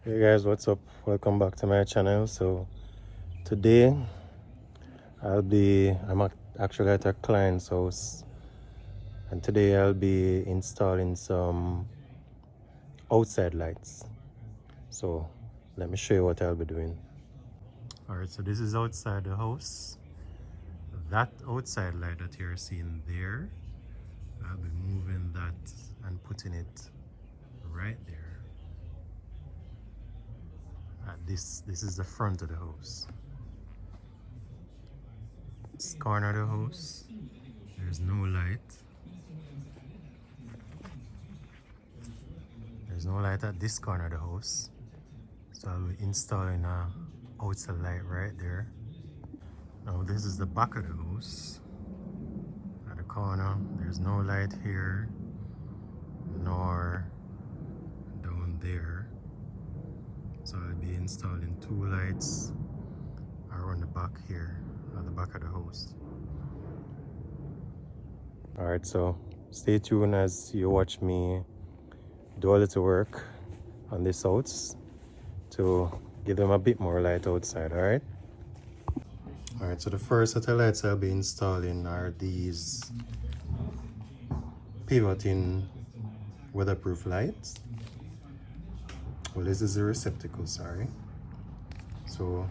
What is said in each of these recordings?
Hey guys, what's up? Welcome back to my channel. So today actually at a client's house, and today I'll be installing some outside lights. So let me show you what I'll be doing. Alright, so this is outside the house. That outside light that you're seeing there, I'll be moving that and putting it right there. This is the front of the house. This corner of the house, there's no light. There's no light at this corner of the house. So I'll be installing a outside light right there. Now this is the back of the house. At the corner, there's no light here, nor down there. So I'll be installing two lights around the back here, at the back of the house. Alright, so stay tuned as you watch me do a little work on this house to give them a bit more light outside, alright? Alright, so the first set of lights I'll be installing are these pivoting weatherproof lights. Well, this is the receptacle, sorry. So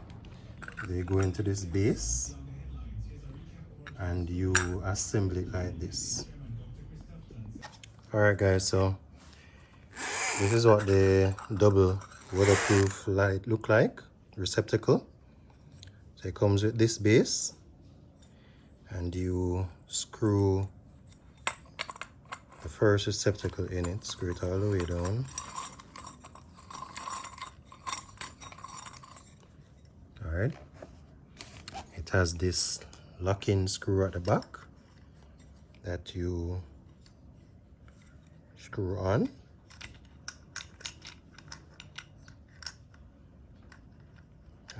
they go into this base and you assemble it like this. Alright guys, so this is what the double weatherproof light look like, receptacle. So it comes with this base and you screw the first receptacle in it, screw it all the way down. Alright. It has this lock-in screw at the back that you screw on.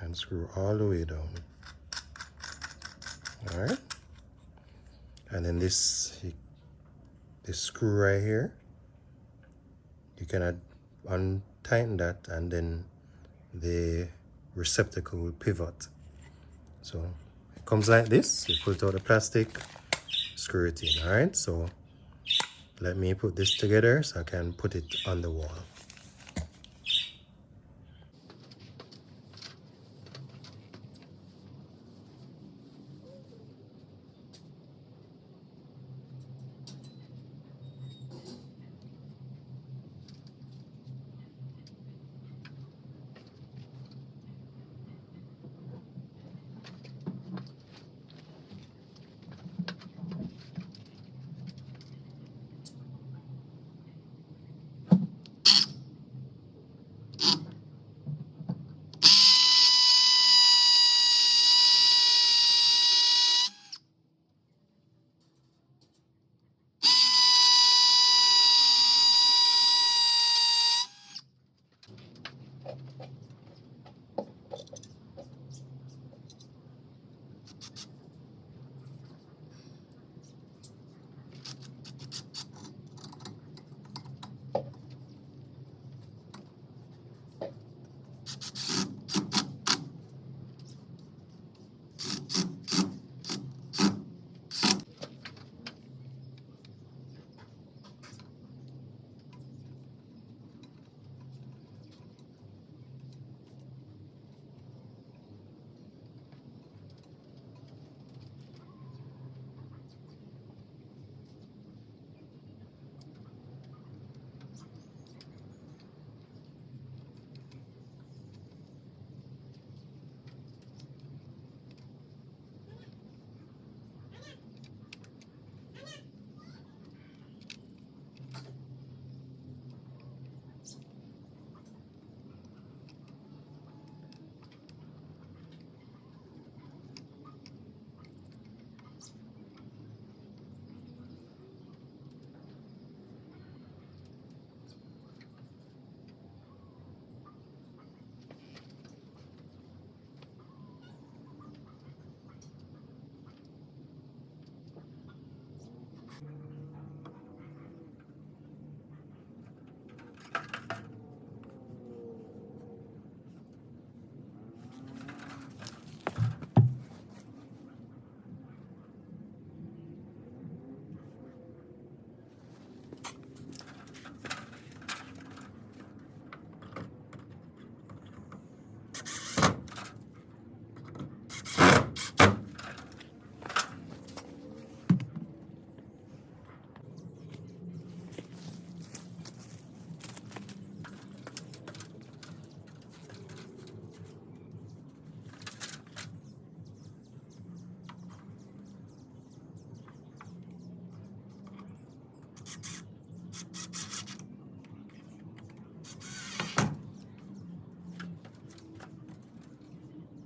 And screw all the way down. Alright. And then this screw right here, you can untighten that and then the receptacle will pivot. So it comes like this. You put out the plastic, screw it in. Alright, so let me put this together so I can put it on the wall.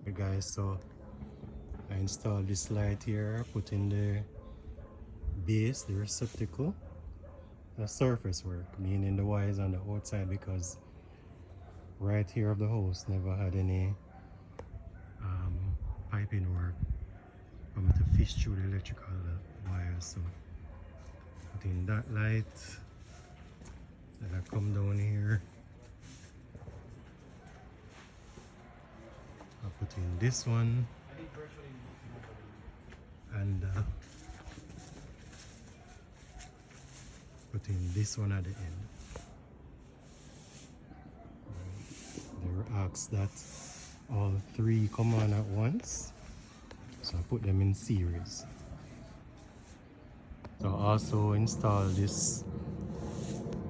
Hey guys, so I installed this light here, put in the base, the receptacle. The surface work, meaning the wires on the outside, because right here of the house never had any piping work for me to fish through the electrical wires. So put in that light, then I come down here, I put in this one, and put in this one at the end. They were asked that all three come on at once, so I put them in series. So I also install this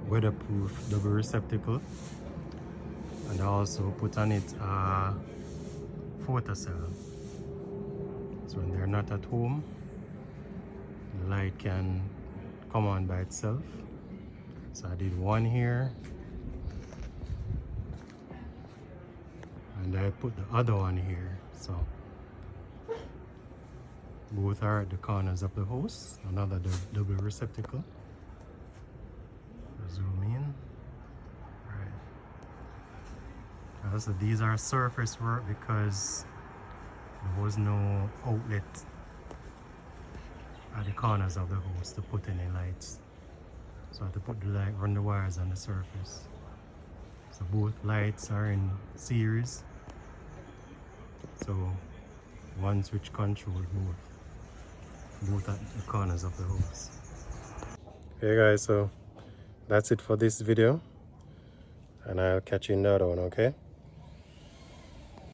weatherproof double receptacle, and I also put on it a photocell, so when they're not at home the light can come on by itself. So I did one here, and I put the other one here, so both are at the corners of the house. Another double receptacle. Zoom in. Right. Also, these are surface work because there was no outlet at the corners of the house to put any lights. So I had to put the light, run the wires on the surface. So both lights are in series. So one switch controls both at the corners of the house. Hey guys, so that's it for this video, and I'll catch you in the other one, okay?